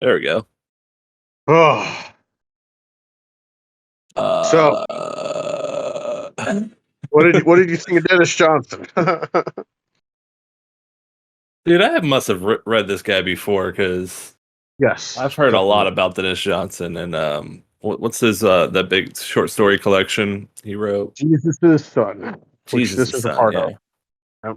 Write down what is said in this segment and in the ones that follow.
There we go. Oh, so what did you think of Dennis Johnson? Dude, I must have read this guy before because Yes, I've heard a lot definitely. about Denis Johnson and what's his that big short story collection he wrote? Jesus' Son, which Jesus' this is a Son, part of. yeah. Yep.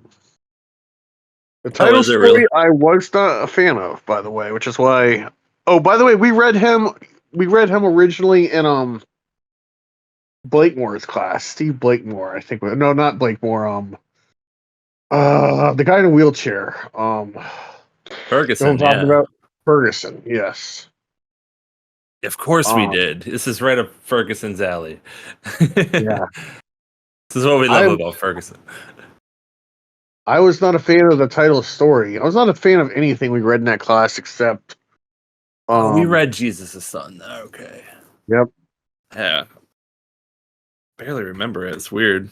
The Oh, title is it really? story I was not a fan of, by the way, which is why. Oh, by the way, we read him. We read him originally in Blakemore's class. Steve Blakemore, I think. No, not Blakemore. The guy in a wheelchair. You know what I'm Ferguson, talking yeah. about? Ferguson. Yes. Of course we Um. did. This is right up Ferguson's alley. Yeah. This is what we love I about Ferguson. I was not a fan of the title story. I was not a fan of anything we read in that class except. Oh, we read Jesus' Son. Okay. Yep. Yeah. Barely remember it. It's weird.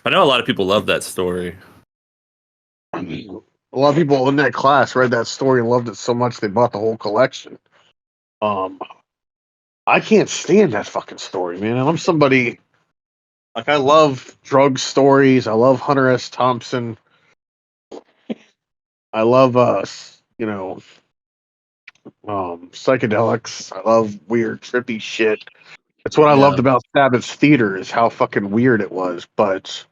I know a lot of people love that story. A lot of people in that class read that story and loved it so much they bought the whole collection. Um, I can't stand that fucking story, man. I'm somebody like I love drug stories. I love Hunter S. Thompson. I love you know, psychedelics. I love weird, trippy shit. That's what I loved Yeah. about Sabbath's Theater is how fucking weird it was. But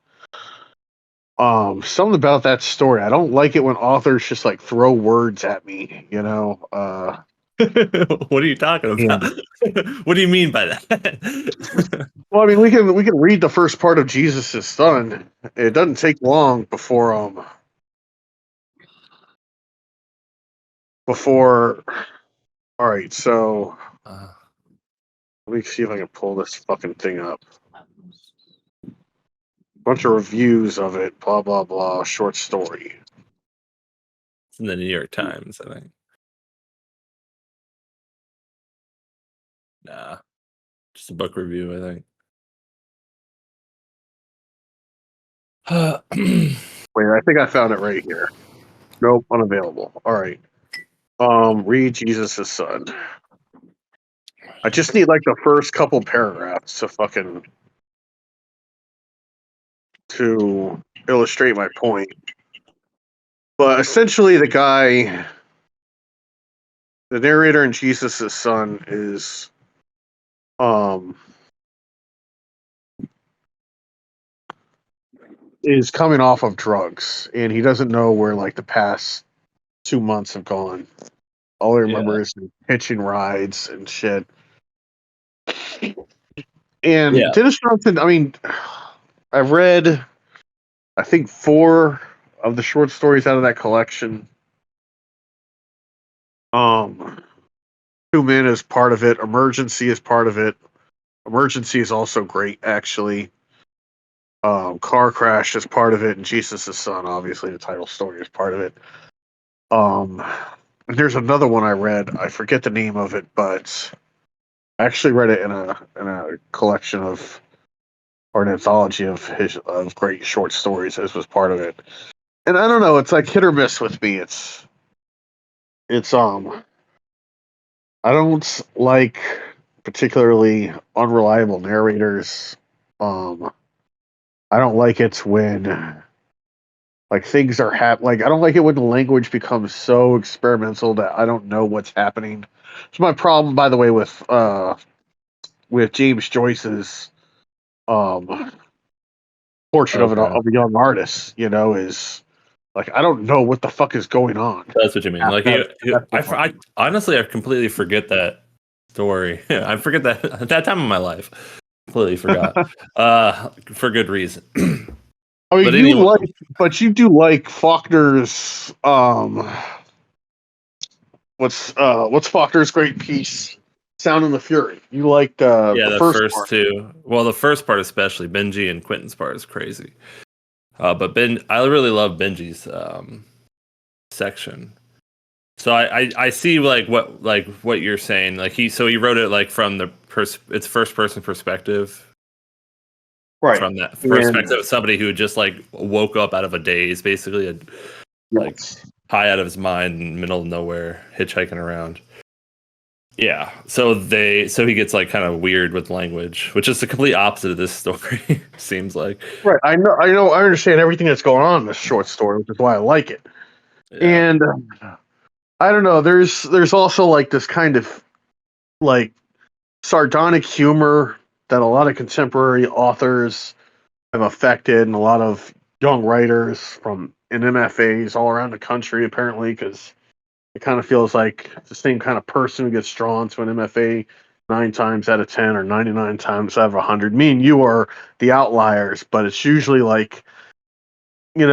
something about that story, I don't like it when authors just like throw words at me. What are you talking about? And What do you mean by that? well, I mean, we can read the first part of Jesus' Son. It doesn't take long before. All right, so uh, let me see if I can pull this fucking thing up. Bunch of reviews of it. Blah blah blah. Short story. it's in the New York Times, I think. Nah, just a book review, I think. Wait, I think I found it right here. Nope, unavailable. All right. Read Jesus' Son. I just need like the first couple paragraphs to illustrate my point. But essentially, the narrator in Jesus' Son um is coming off of drugs, and he doesn't know where like the past 2 months have gone. All I Yeah. remember is hitching rides and shit. And Yeah. Dennis Johnson, I mean, I've read, I think, 4 of the short stories out of that collection. Two Men is part of it. Emergency is part of it. Emergency is also great, actually. Car Crash is part of it, and Jesus' Son, obviously, the title story is part of it. And there's another one I read. I forget the name of it, but I actually read it in a collection of or an anthology of great short stories. This was part of it, and I don't know. It's like hit or miss with me. It's I don't like particularly unreliable narrators. I don't like it when like things are like I don't like it when the language becomes so experimental that I don't know what's happening. It's my problem, by the way, with James Joyce's um portrait Okay. of a young artist. Is like I don't know what the fuck is going on. That's what you mean. Like That's the part. I honestly I completely forget that story. I forget that at that time of my life. Completely forgot. For good reason. I mean, But anyway, you do like Faulkner's what's Faulkner's great piece, Sound and the Fury. You liked yeah, the the first first part. two. Well, the first part especially, Benji and Quentin's part is crazy. But I really love Benji's section. So I see like what you're saying. Like he wrote it like from it's first person perspective. Right. From that And perspective of somebody who just like woke up out of a daze, basically. like Yes. high out of his mind in the middle of nowhere, hitchhiking around. Yeah. So he gets like kind of weird with language, which is the complete opposite of this story, seems like. Right. I understand everything that's going on in this short story, which is why I like it. Yeah. And I don't know. There's also like this kind of like sardonic humor that a lot of contemporary authors have affected, and a lot of young writers from in MFAs all around the country, apparently, because it kind of feels like the same kind of person who gets drawn to an MFA 9 times out of 10 or 99 times out of 100. Me and you are the outliers, but it's usually like, they're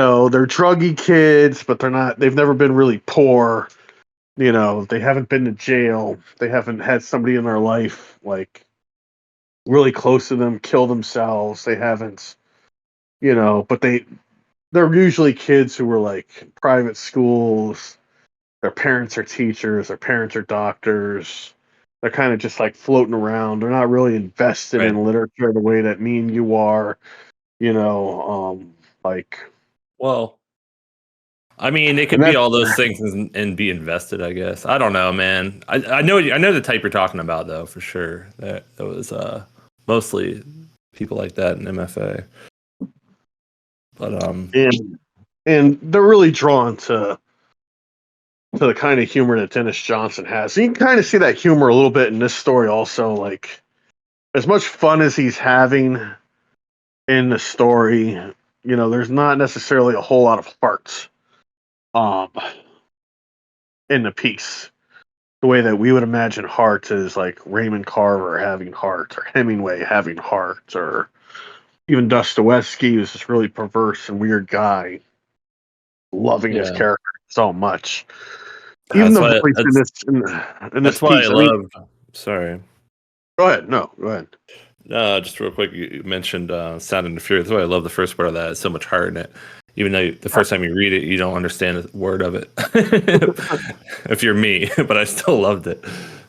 druggy kids, but they've never been really poor. They haven't been to jail. They haven't had somebody in their life like really close to them kill themselves. They haven't, but they're usually kids who were like private schools. Their parents are teachers, their parents are doctors. They're kind of just like floating around. They're not really invested Right. in literature the way that me and you are, like, Well, I mean, it and could be that's all those things and be invested, I guess. I don't know, man. I know the type you're talking about though, for sure. That was mostly people like that in MFA. But and they're really drawn to the kind of humor that Dennis Johnson has. And you can kind of see that humor a little bit in this story also. Like, as much fun as he's having in the story, there's not necessarily a whole lot of heart um, in the piece. The way that we would imagine heart is like Raymond Carver having heart, or Hemingway having heart, or even Dostoevsky, who's this really perverse and weird guy, loving his yeah, character so much. Even that's the why voice in this that's why I piece. I mean, love. Sorry. go ahead. No, go ahead. Just real quick, you mentioned Sound and the Fury. That's why I love the first part of that. It's so much heart in it. Even though the first time you read it, you don't understand a word of it. If you're me, but I still loved it.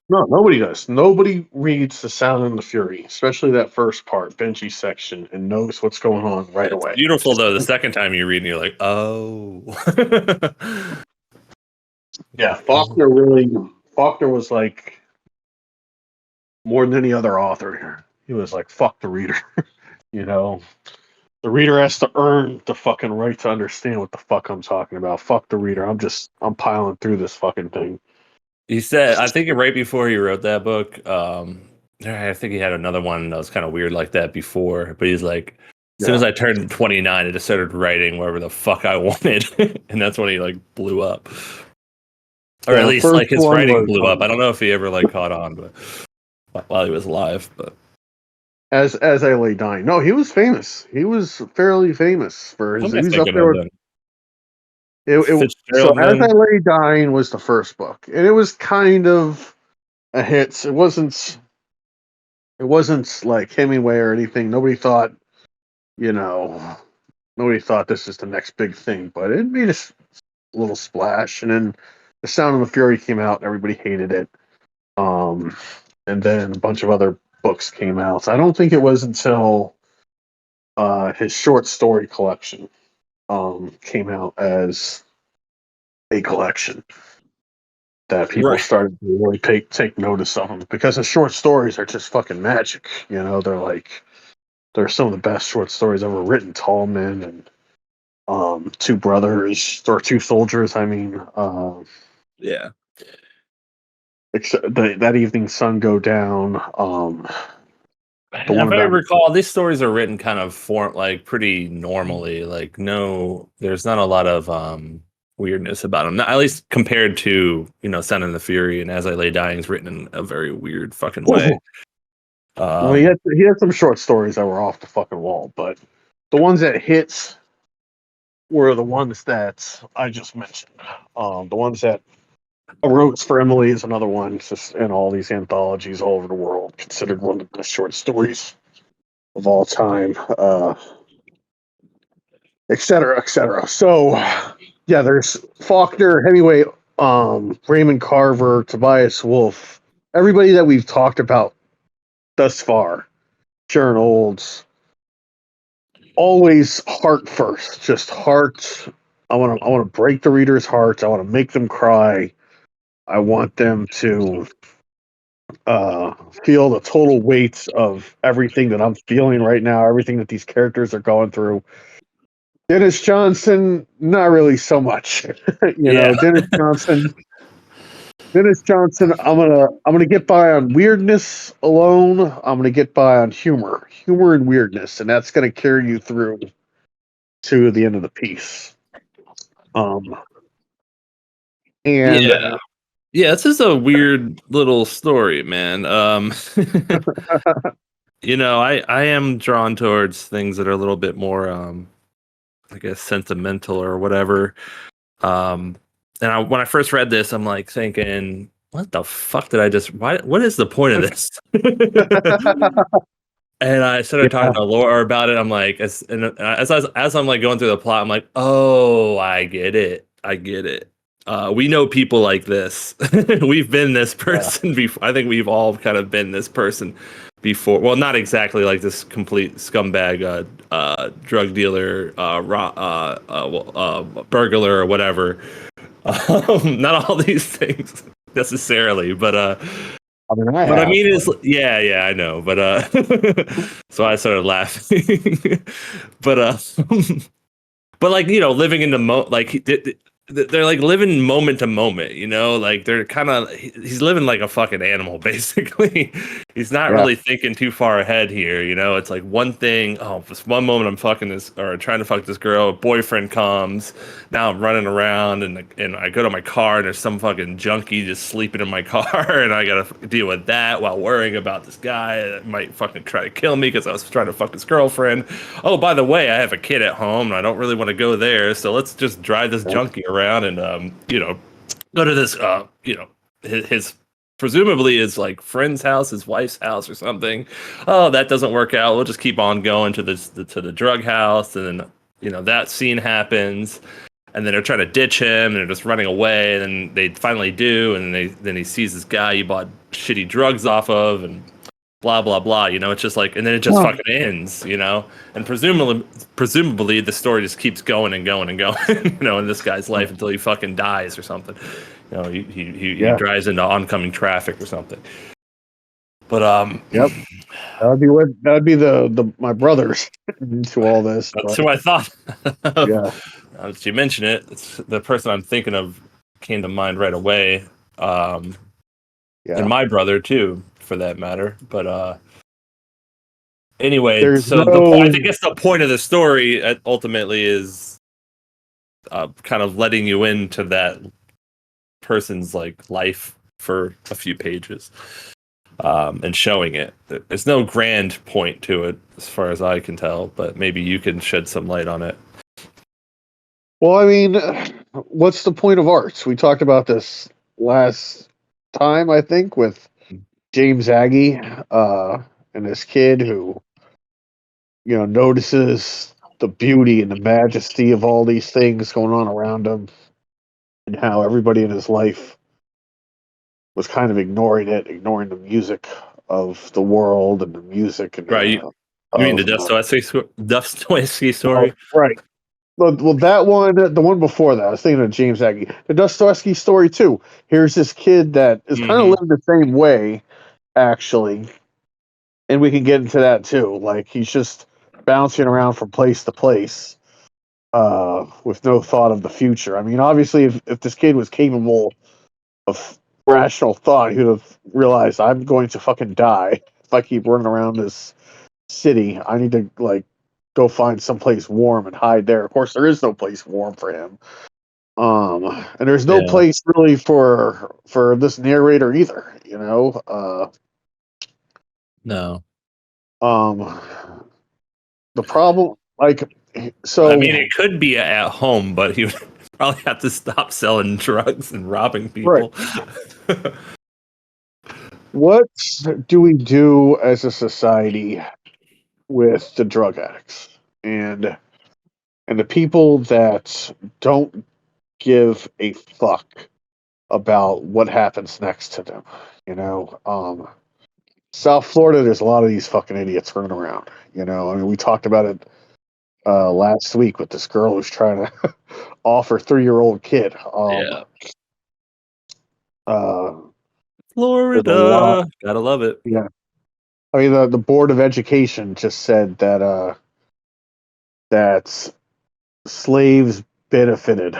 No, nobody does. Nobody reads The Sound and the Fury, especially that first part, Benji section, and knows what's going on right It's away. beautiful though. The second time you read, and you're like, oh, Yeah, oh, Faulkner was like more than any other author here. He was like, fuck the reader. you know, the reader has to earn the fucking right to understand what the fuck I'm talking about. Fuck the reader. I'm piling through this fucking thing. He said, I think right before he wrote that book, I think he had another one that was kind of weird like that before, but he's like, as soon Yeah. as I turned 29, I just started writing wherever the fuck I wanted. And that's when he like blew up. Or Yeah, at the least first like his one writing was blew up. I don't know if he ever like caught on, but while he was alive, but as I lay dying. No, he was famous. He was fairly famous for what his. am I He was up thinking there of with then? so Fitzgerald as I then? lay dying was the first book, and it was kind of a hit. It wasn't like Hemingway or anything. You know, nobody thought this is the next big thing, but it made a little splash. And then The Sound of the Fury came out, and everybody hated it. Um, and then a bunch of other books came out. So I don't think it was until his short story collection came out as a collection that people Right. started to really take notice of him, because his short stories are just fucking magic. They're some of the best short stories ever written. Tall Men and Two Brothers, or Two Soldiers. I mean, Yeah. except that evening sun go down. The one If I about recall, these stories are written kind of like pretty normally. Like no, there's not a lot of weirdness about them. At least compared to Sound and the Fury and As I Lay Dying is written in a very weird fucking way. well, he had some short stories that were off the fucking wall, but the ones that hit were the ones that I just mentioned. The ones that Wrote for Emily is another one. It's just in all these anthologies all over the world, considered one of the best short stories of all time, et cetera, et cetera. So, yeah, there's Faulkner, Hemingway, Raymond Carver, Tobias Wolff, everybody that we've talked about thus far, Sharon Olds, always heart first, just heart, I want to break the reader's hearts. I want to make them cry. I want them to uh, feel the total weight of everything that I'm feeling right now, everything that these characters are going through. Dennis Johnson, not really so much. Yeah. Dennis Johnson, I'm gonna get by on weirdness alone. I'm gonna get by on humor and weirdness, and that's gonna carry you through to the end of the piece. Um, and Yeah. Yeah, this is a weird little story, man. I am drawn towards things that are a little bit more I guess sentimental or whatever. Um and when I first read this, I'm like thinking, what the fuck did I just what is the point of this? And I started yeah, talking to Laura about it. I'm like, as I'm like going through the plot, I'm like, oh, I get it. I get it. We know people like this. We've been this yeah, person before. I think we've all kind of been this person before. Well, not exactly like this complete scumbag, drug dealer, burglar, or whatever. Not all these things necessarily, I mean, I but I have, mean, but yeah, I know, so I started laughing, but but like living in the they're like living moment to moment, like they're kind of he's living like a fucking animal basically. He's not yeah, really thinking too far ahead here. It's like one thing, oh, this one moment I'm fucking this or trying to fuck this girl, boyfriend comes, now I'm running around and I go to my car and there's some fucking junkie just sleeping in my car and I gotta deal with that while worrying about this guy that might fucking try to kill me because I was trying to fuck his girlfriend. Oh, by the way, I have a kid at home and I don't really want to go there, so let's just drive this yeah. junkie around and go to this his presumably his like friend's house, his wife's house or something. Oh, that doesn't work out. We'll just keep on going to to the drug house, and then that scene happens, and then they're trying to ditch him, and they're just running away, and then they finally do, and then he sees this guy he bought shitty drugs off of, and blah blah blah. It's just like, and then it just Oh, fucking ends. And presumably the story just keeps going and going and going. In this guy's life until he fucking dies or something. He yeah, drives into oncoming traffic or something. But yep. That would be the my brothers into all this, that's but who I thought of. yeah, As you mention it, it's the person I'm thinking of came to mind right away. And yeah. my brother too, for that matter. But anyway, There's so I no, guess the point of the story ultimately is kind of letting you into that person's like life for a few pages, and showing it. There's no grand point to it as far as I can tell, but maybe you can shed some light on it. well, I mean, what's the point of arts? We talked about this last time, I think, with James Aggie, and this kid who, notices the beauty and the majesty of all these things going on around him, and how everybody in his life was kind of ignoring it, ignoring the music of the world and the music and Right? You mean the of Dostoevsky story? right. Well, that one, the one before that, I was thinking of James Aggie. The Dostoevsky story too. Here's this kid that is kind of Mm-hmm. living the same way, actually, and we can get into that too. Like he's just bouncing around from place to place, with no thought of the future. I mean, obviously, if this kid was capable of rational thought, he would have realized I'm going to fucking die if I keep running around this city. I need to like go find someplace warm and hide there. Of course, there is no place warm for him. And there's no Yeah. place really for this narrator either. No. Um, the problem, like, I so mean, it could be at home, but he would probably have to stop selling drugs and robbing right. people. What do we do as a society with the drug addicts and the people that don't give a fuck about what happens next to them? South Florida, there's a lot of these fucking idiots running around. I mean, we talked about it last week with this girl who's trying to off her 3-year-old kid. Yeah. Uh, there's a lot. Florida. Gotta love it. Yeah, I mean the Board of Education just said that slaves benefited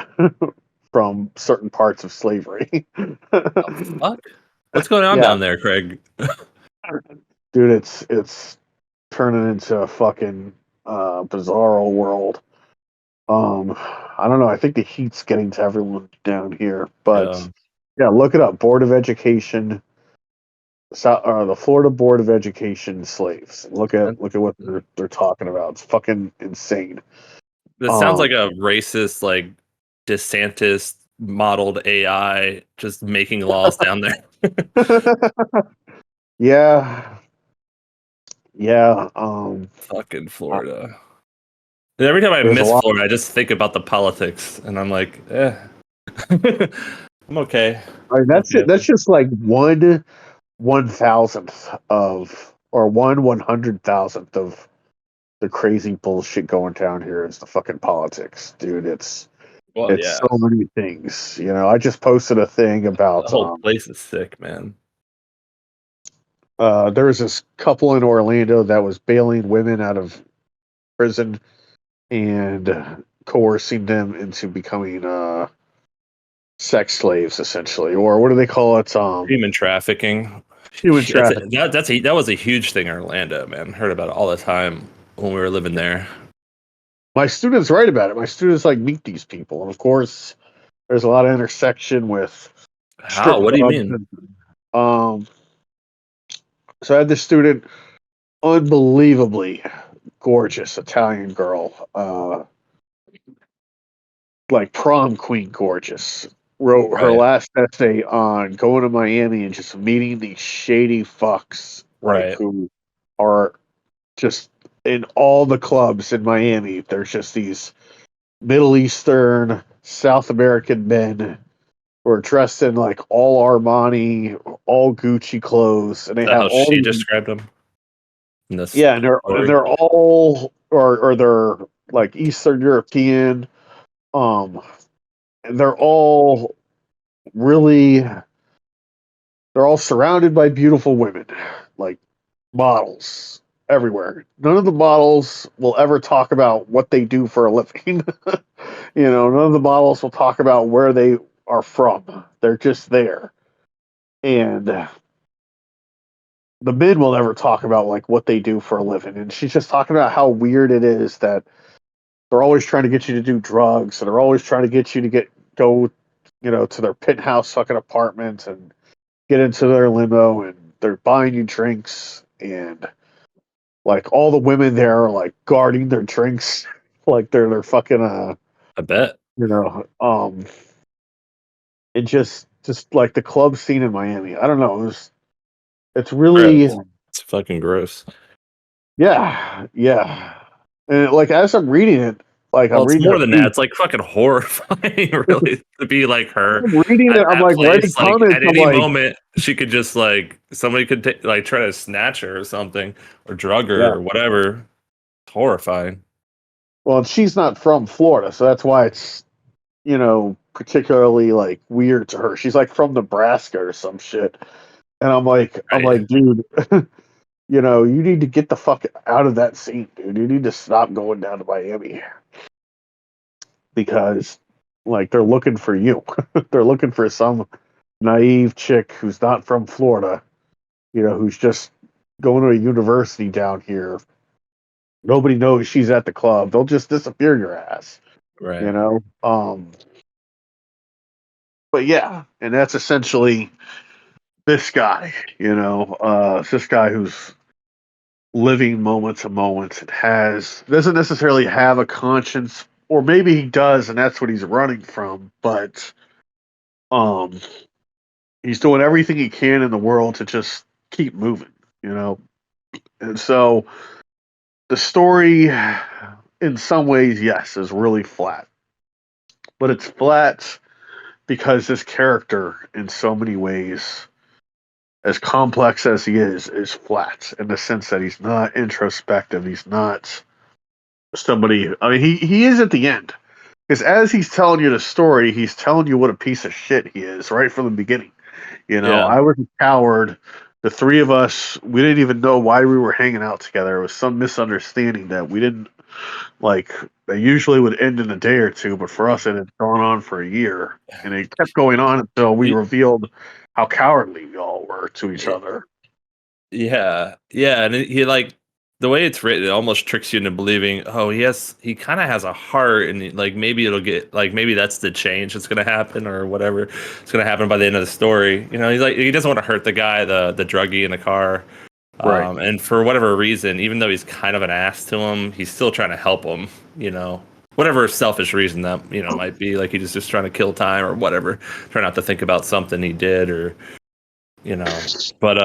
from certain parts of slavery. The fuck? What's going on Yeah, down there, Craig? dude, it's turning into a fucking bizarro world. I don't know. I think the heat's getting to everyone down here, Yeah. but yeah, look it up. Board of Education, the Florida Board of Education slaves. Look at what they're talking about. It's fucking insane. This sounds like Um, a racist, like DeSantis modeled AI just making laws down there. yeah, yeah. Fucking I- Florida. And every time I there's a miss lot. Florida, I just think about the politics, and I'm like, I'm okay. I mean, I'm that's it. okay. That's just like 1/1000th of, or 1/100,000th of the crazy bullshit going down here is the fucking politics, dude. Well, It's yeah, so many things. I just posted a thing the about whole place is sick, man. there was this couple in Orlando that was bailing women out of prison and coercing them into becoming sex slaves, essentially, or what do they call it? Human trafficking. Human That's a, trafficking. that was a huge thing in Orlando, man. Heard about it all the time when we were living there. My students write about it. My students like meet these people, and of course, there's a lot of intersection with How? strip What do you clubs. mean? Um, so I had this student, unbelievably gorgeous Italian girl, like prom queen gorgeous. Wrote her Right, last essay on going to Miami and just meeting these shady fucks, like right. who are just in all the clubs in Miami. There's just these Middle Eastern, South American men who are dressed in like all Armani, all Gucci clothes, and Is they that have how all she these. described him in this Yeah, and story? they're all or they're like Eastern European. Um, and really they're all surrounded by beautiful women, like models everywhere. None of the models will ever talk about what they do for a living. None of the models will talk about where they are from. They're just there. And the men will never talk about like what they do for a living. And she's just talking about how weird it is that they're always trying to get you to do drugs, and they're always trying to get you to go, to their penthouse fucking apartment and get into their limo, and they're buying you drinks, and like all the women there are like guarding their drinks like they're fucking I bet. you know, and just like the club scene in Miami. I don't know. It's really, Gross. It's fucking gross. yeah, yeah. And like as I'm reading it, like Well, I'm it's reading more her than that. piece. It's like fucking horrifying, really, to be like her I'm reading at it, I'm that like writing place. Like comments. at I'm any like, moment, she could just like somebody could like try to snatch her or something, or drug yeah. her or whatever. It's horrifying. Well, and she's not from Florida, so that's why it's particularly like weird to her. She's like from Nebraska or some shit. And I'm Right. like, dude, you need to get the fuck out of that scene, dude. You need to stop going down to Miami because like they're looking for you. They're looking for some naive chick who's not from Florida, who's just going to a university down here. Nobody knows she's at the club. They'll just disappear your ass, you Right. know? But yeah, and that's essentially this guy, this guy who's living moment to moment and doesn't necessarily have a conscience, or maybe he does and that's what he's running from, but um he's doing everything he can in the world to just keep moving, you know. And so the story in some ways, yes, is really flat, but it's flat because this character in so many ways, as complex as he is flat in the sense that he's not introspective, he's not somebody. I mean, he is at the end because as he's telling you the story, he's telling you what a piece of shit he is right from the beginning. You know, Yeah. I was a coward. The three of us, we didn't even know why we were hanging out together. It was some misunderstanding that we didn't like. They usually would end in a day or two, but for us, it had gone on for a year, and it kept going on until we Y- revealed how cowardly we all were to each other. Yeah, yeah, and he like the way it's written, it almost tricks you into believing, oh, he kind of has a heart, and like maybe it'll get like maybe that's the change that's gonna happen or whatever it's gonna happen by the end of the story. You know, he's like he doesn't want to hurt the guy, the druggie in the car, Right. and for whatever reason, even though he's kind of an ass to him, he's still trying to help him. You know, whatever selfish reason that might be, like he's just trying to kill time or whatever, try not to think about something he did or you know, but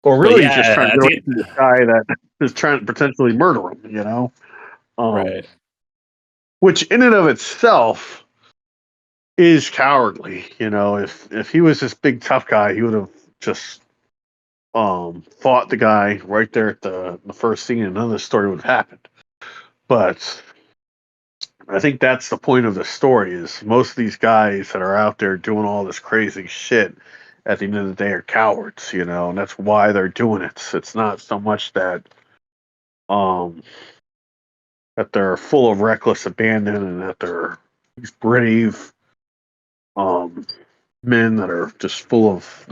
Or but really, he's just trying yeah, to at get away the from this guy that is trying to potentially murder him. Um, right. which in and of itself is cowardly. If he was this big tough guy, he would have just fought the guy right there at the first scene, and none of this story would have happened. But I think that's the point of the story: is most of these guys that are out there doing all this crazy shit at the end of the day are cowards. And that's why they're doing it. It's not so much um that they're full of reckless abandon and that they're these brave um men that are just full of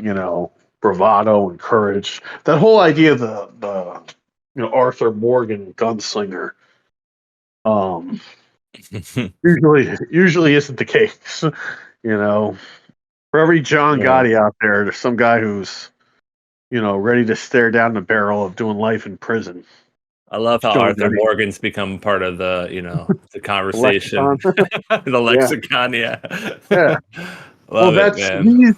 bravado and courage. That whole idea of the Arthur Morgan gunslinger um usually isn't the case. you know for every John Yeah. Gotti out there's some guy who's ready to stare down the barrel of doing life in prison. I love It's how John Arthur Gotti. Morgan's become part of the The conversation, lexicon. the Yeah. lexicon. Yeah, Yeah. Well, love it, that's man.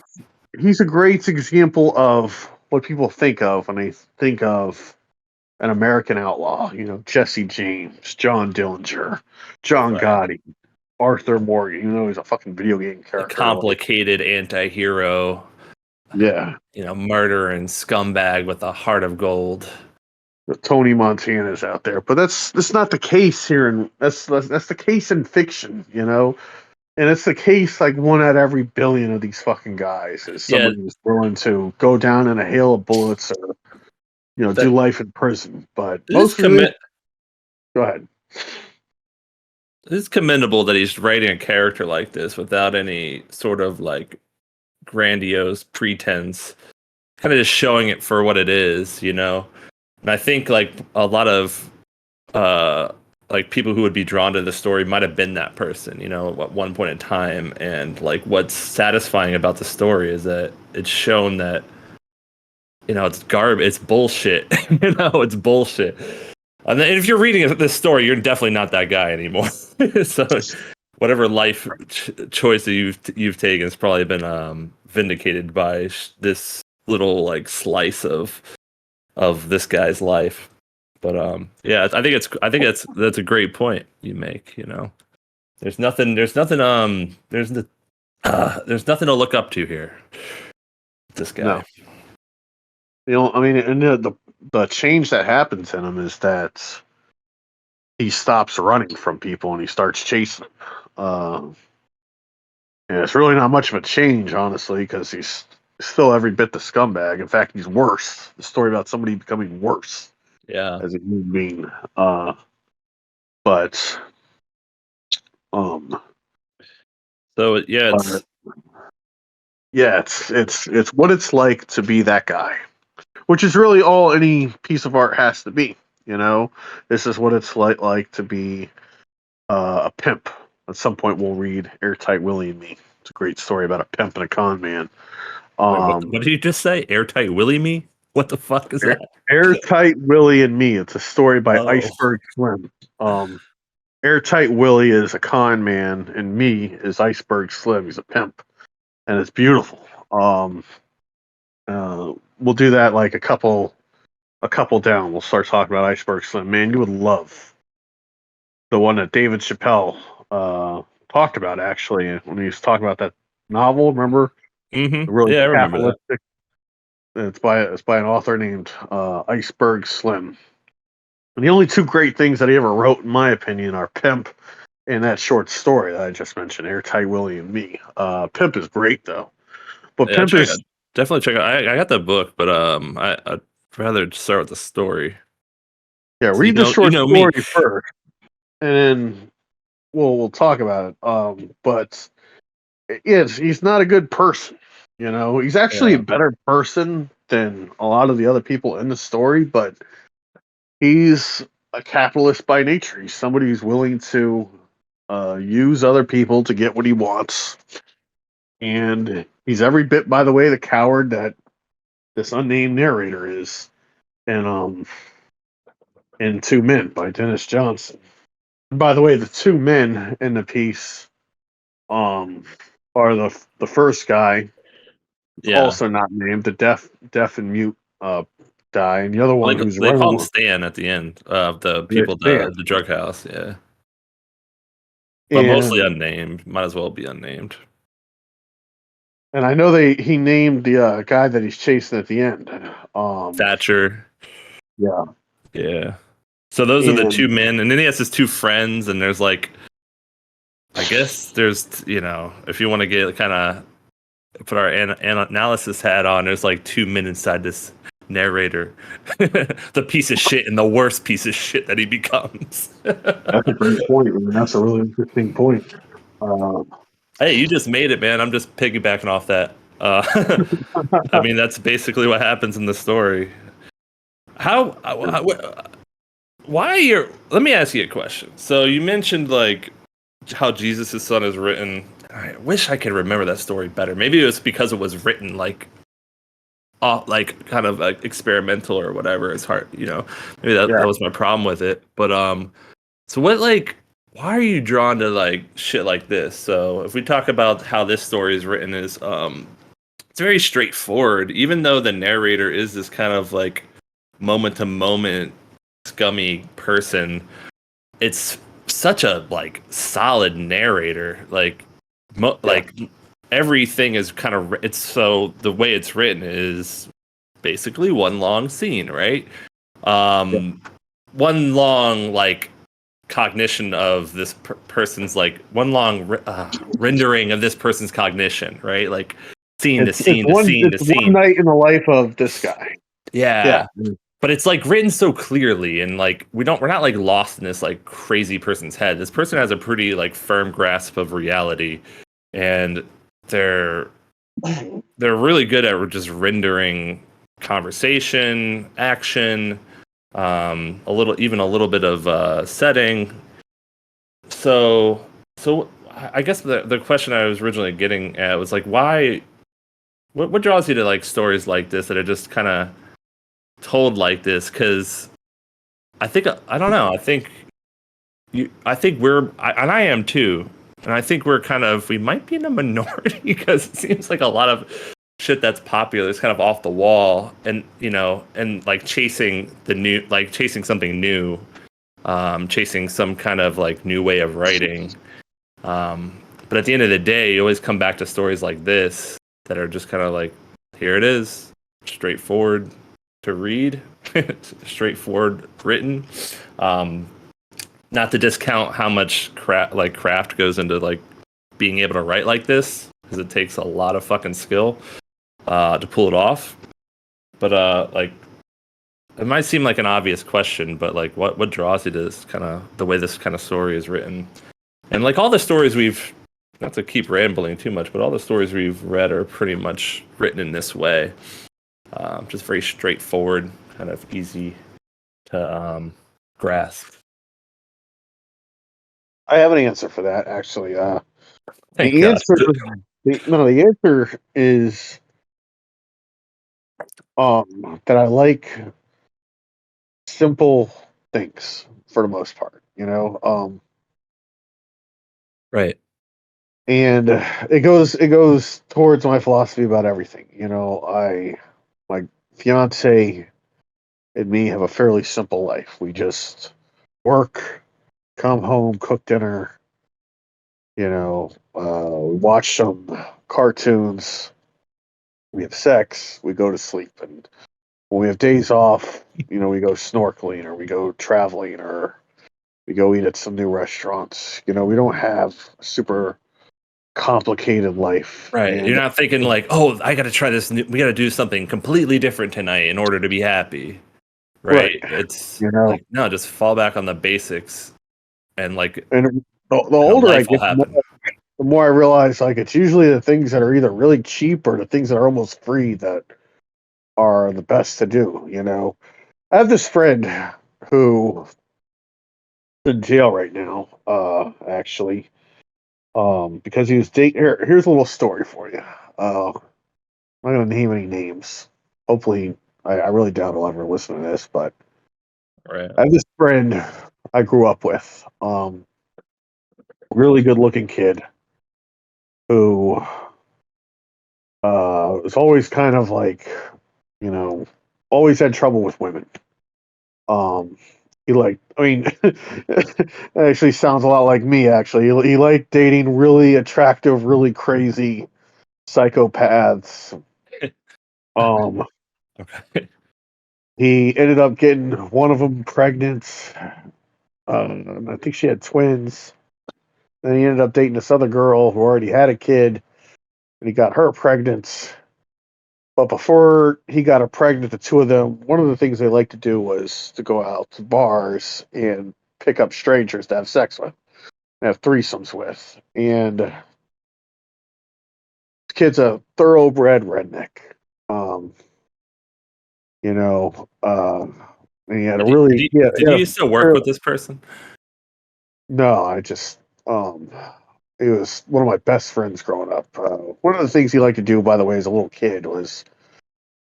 he's a great example of what people think of when they think of an American outlaw. Jesse James, John Dillinger, John Right, Gotti, Arthur Morgan. He's a fucking video game a character. Like, complicated anti-hero, yeah, murderer and scumbag with a heart of gold. the Tony Montana's out there, but that's not the case here, and that's the case in fiction. And it's the case like one out of every billion of these fucking guys is Yeah, somebody who's willing to go down in a hail of bullets or do that life in prison. But this is most of it, commit. go ahead. It's commendable that he's writing a character like this without any sort of like grandiose pretense, kind of just showing it for what it is. And I think like a lot of uh like people who would be drawn to the story might have been that person, at one point in time. And like what's satisfying about the story is that it's shown that it's garbage, it's bullshit. It's bullshit. And then if you're reading this story, you're definitely not that guy anymore. So whatever life choice that you've taken has probably been vindicated by this little like slice of this guy's life. But yeah, that's a great point you make. There's nothing to look up to here. This guy. No, I mean, and the change that happens in him is that he stops running from people and he starts chasing them. And it's really not much of a change, honestly, because he's still every bit the scumbag. In fact, he's worse. The story about somebody becoming worse Yeah. as a human being. But um, So yeah, but yeah, it's what it's like to be that guy, which is really all any piece of art has to be. This is what it's like to be a pimp. At some point, we'll read "Airtight Willie and Me." It's a great story about a pimp and a con man. wait, what? Um, What did you just say? Airtight Willie me? What the fuck is that? Airtight Willie and Me. It's a story by Oh, Iceberg Slim. Airtight Willie is a con man, and Me is Iceberg Slim. He's a pimp, and it's beautiful. We'll do that like a couple down. We'll start talking about Iceberg Slim. Man, you would love the one that David Chappelle talked about actually when he was talking about that novel. Remember the really yeah, I remember that. capitalistic. It's by an author named Iceberg Slim. And the only two great things that he ever wrote, in my opinion, are Pimp and that short story that I just mentioned, Airtight Willie and Me. Pimp is great though, but Yeah, Pimp is definitely check out. I got the book, but I'd rather start with the story. yeah. So Read the you short know me. story first, and then we'll talk about it. But he's not a good person. He's actually a Yeah, better person than a lot of the other people in the story, but he's a capitalist by nature. He's somebody who's willing to use other people to get what he wants. And he's every bit, by the way, the coward that this unnamed narrator is in Two Men by Dennis Johnson. And by the way, the two men in the piece um, are the first guy, yeah. also not named, the deaf and mute guy, and the other one Like who's they call running him with Stan at the end of the the people band. the drug house. Yeah, but mostly And unnamed. Might as well be unnamed. I know he named the guy that he's chasing at the end. Um, Thatcher. yeah, Yeah. So those are the two and men, and then he has his two friends, and there's like, I guess there's, if you want to get kind of put our analysis hat on, there's like two men inside this narrator, the piece of shit and the worst piece of shit that he becomes. that's a great point. I mean, that's a really interesting point. Uh, Hey, you just made it, man. I'm just piggybacking off that. I mean, that's basically what happens in the story. Why you're? Let me ask you a question. So you mentioned like how Jesus' son is written. I wish I could remember that story better. Maybe it was because it was written like kind of like experimental or whatever. It's hard, Maybe that yeah, was my problem with it. But so what like? Why are you drawn to like shit like this? So if we talk about how this story is written, is it's very straightforward. Even though the narrator is this kind of like moment to moment scummy person, it's such a like solid narrator. Like yeah, like everything is kind of it's so the way it's written is basically one long scene, right? yeah. Um, one long like cognition of this person's like one long rendering of this person's cognition, right? Like scene to It's scene to one scene it's to one scene. night in the life of this guy. Yeah, Yeah. But it's like written so clearly and like we're not like lost in this like crazy person's head. This person has a pretty like firm grasp of reality and they're they're really good at just rendering conversation, action, a little bit of setting. So I guess the question I was originally getting at was like why what draws you to like stories like this that are just kind of told like this? Because I don't know. I think and I am too. And I think we might be in a minority because it seems like a lot of shit that's popular is kind of off the wall and, and like chasing chasing something new, chasing some kind of like new way of writing. But at the end of the day, you always come back to stories like this that are just kind of like, here it is, straightforward to read, straightforward written. Um, Not to discount how much craft goes into like being able to write like this, because it takes a lot of fucking skill to pull it off. But like it might seem like an obvious question, but like what draws you to this kind of the way this kind of story is written, and like all the stories we've not to keep rambling too much, but all the stories we've read are pretty much written in this way, just very straightforward, kind of easy to grasp. I have an answer for that actually. Thank The God. answer, the answer is that I like simple things for the most part. Right. And it goes towards my philosophy about everything. My fiance and me have a fairly simple life. We just work, come home, cook dinner. We watch some cartoons. We have sex. We go to sleep, and when we have days off, we go snorkeling or we go traveling or we go eat at some new restaurants. We don't have a super complicated life. Right. You're And not thinking like, oh, I got to try this. We got to do something completely different tonight in order to be happy. Right. right, It's you know, like, no, just fall back on the basics and like, and the older I life will get, happen. the more I realize like it's usually the things that are either really cheap or the things that are almost free that are the best to do. I have this friend who is in jail right now, actually, because he was dating. Here's a little story for you. I'm not going to name any names. Hopefully, I really doubt he'll ever listen to this, but Right. I have this friend I grew up with, really good looking kid who was always kind of like, you know, always had trouble with women. Um, he liked, I mean, it actually sounds a lot like me, actually. He liked dating really attractive, really crazy psychopaths. Um, Okay. he ended up getting one of them pregnant. I think she had twins. Then he ended up dating this other girl who already had a kid, and he got her pregnant. But before he got her pregnant, the two of them, one of the things they liked to do was to go out to bars and pick up strangers to have sex with, and have threesomes with. And this kid's a thoroughbred redneck. Um, you know, and he had a really, yeah, Did you still work with this person? no, I just, he was one of my best friends growing up. One of the things he liked to do, by the way, as a little kid was,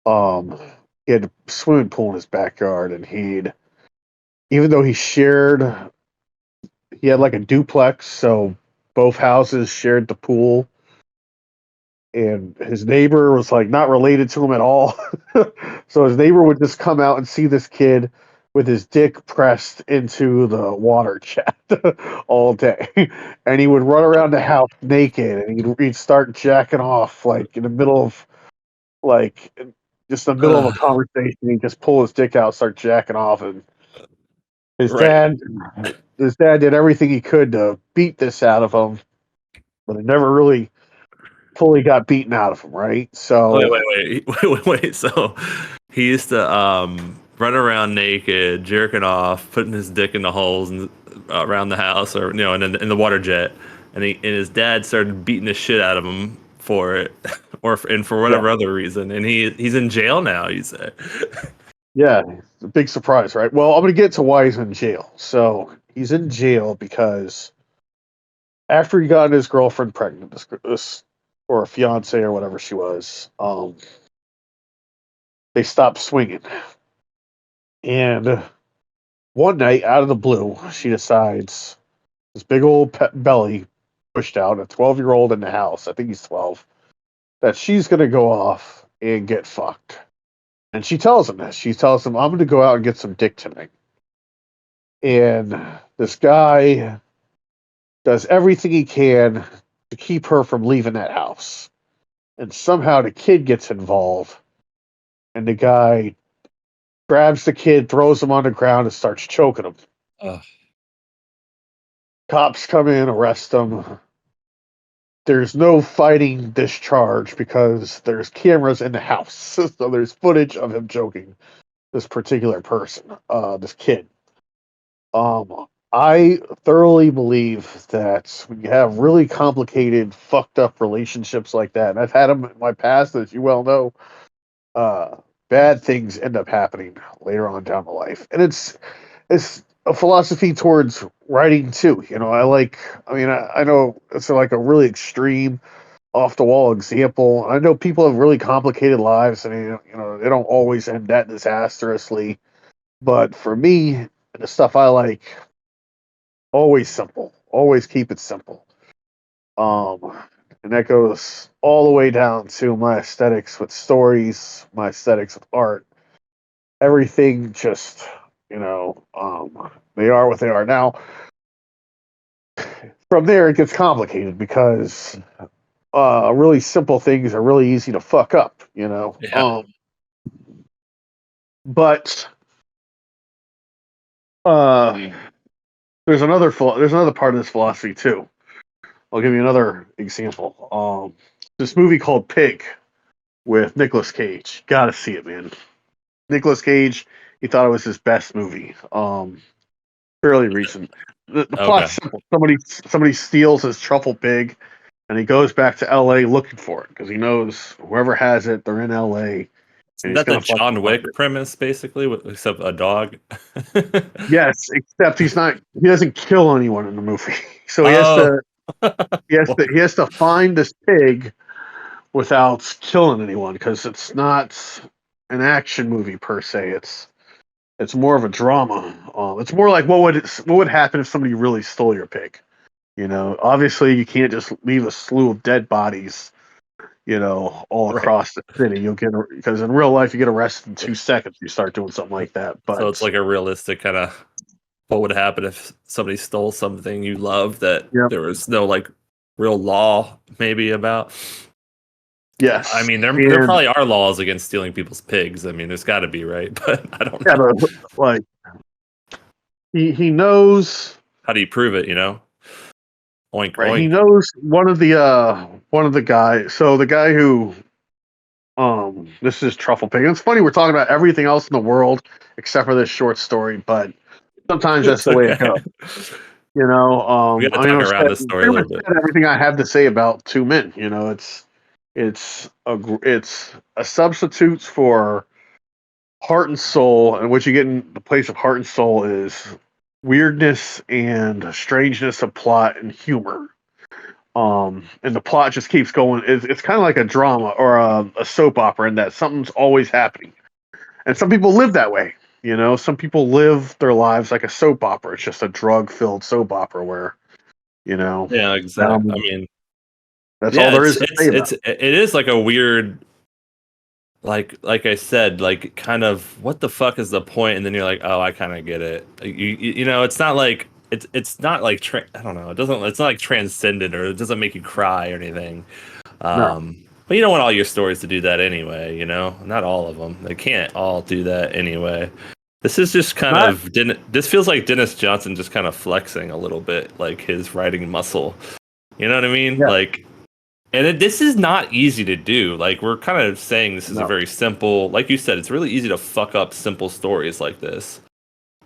um, he had a swimming pool in his backyard, and even though he had like a duplex, so both houses shared the pool, and his neighbor was like not related to him at all. So his neighbor would just come out and see this kid with his dick pressed into the water jet all day, and he would run around the house naked, and he'd start jacking off like in the middle of like just in the middle of a Uh, conversation. He'd just pull his dick out, start jacking off, and his right. dad his dad did everything he could to beat this out of him, but it never really fully got beaten out of him, right? Wait, So wait, wait, wait. So he used to run around naked, jerking off, putting his dick in the holes around the house, or in the water jet, and his dad started beating the shit out of him for it, and for yeah, whatever other reason, and he's in jail now. You say? yeah, it's a big surprise, right? Well, I'm gonna get to why he's in jail. So he's in jail because after he got his girlfriend pregnant, this or a fiance or whatever she was, they stopped swinging, and one night out of the blue, she decides this big old belly pushed out a 12-year-old in the house. I think he's 12. That she's gonna go off and get fucked. And she tells him this. She tells him, I'm going to go out and get some dick tonight. And this guy does everything he can to keep her from leaving that house. And somehow the kid gets involved. And the guy grabs the kid, throws him on the ground, and starts choking him. Ugh. Cops come in, arrest him. There's no fighting this charge because there's cameras in the house. So there's footage of him choking this particular person, this kid. I thoroughly believe that when you have really complicated, fucked up relationships like that, and I've had them in my past, as you well know, uh, bad things end up happening later on down the life, and it's a philosophy towards writing too. I mean, I know it's like a really extreme, off the wall example. I know people have really complicated lives, and they don't always end that disastrously. But for me, the stuff I like, always simple. Always keep it simple. Um, and that goes all the way down to my aesthetics with stories, my aesthetics with art. Everything just, they are what they are. Now, from there, it gets complicated because really simple things are really easy to fuck up. Yeah. But uh, there's another part of this philosophy too. I'll give you another example. This movie called Pig with Nicolas Cage. Gotta see it, man. Nicolas Cage, he thought it was his best movie. Fairly recent. The Okay. plot's simple. Somebody steals his truffle pig, and he goes back to L.A. looking for it because he knows whoever has it, they're in L.A. and Isn't he's that the gonna fucking John find Wick it. premise, basically, except a dog? Yes, except he's not. He doesn't kill anyone in the movie, so Oh, he has to find this pig without killing anyone because it's not an action movie per se. It's more of a drama. It's more like what would happen if somebody really stole your pig. You know, obviously you can't just leave a slew of dead bodies, you know, all right. across the city. You'll get because in real life you get arrested in 2 seconds. You start doing something like that. So it's But like a realistic kind of what would happen if somebody stole something you love that yep, there was no like real law maybe about. I yes, mean, there and probably are laws against stealing people's pigs. I mean, there's got to be, right? But I don't yeah, know. but like he knows How do you prove it? Oink right. He oink. knows one of the guys. So the guy who this is truffle pig. And it's funny we're talking about everything else in the world except for this short story, but sometimes that's It's the way it okay. goes. You know, We got to I mean, talk I've around said, this story a pretty little much bit. said everything I have to say about Two Men. You know, it's a substitute for heart and soul, and what you get in the place of heart and soul is weirdness and strangeness of plot and humor. And the plot just keeps going. It's kind of like a drama or a soap opera in that something's always happening. And some people live that way. You know, some people live their lives like a soap opera. It's just a drug-filled soap opera where, you know, Yeah, exactly. I um, mean, that's all yeah, there it's is to it's say about it's it is like a weird like I said, like kind of what the fuck is the point? And then you're like, oh, I kind of get it. It's not like it's not like I don't know. It's not like transcendent or it doesn't make you cry or anything. it. No, But you don't want all your stories to do that anyway. Not all of them. They can't all do that anyway. This is just kind not of this feels like Dennis Johnson just kind of flexing a little bit, like his writing muscle. You know what I mean? yeah, Like, and this is not easy to do. Like, we're kind of saying this is a no, very simple, like you said, it's really easy to fuck up simple stories like this.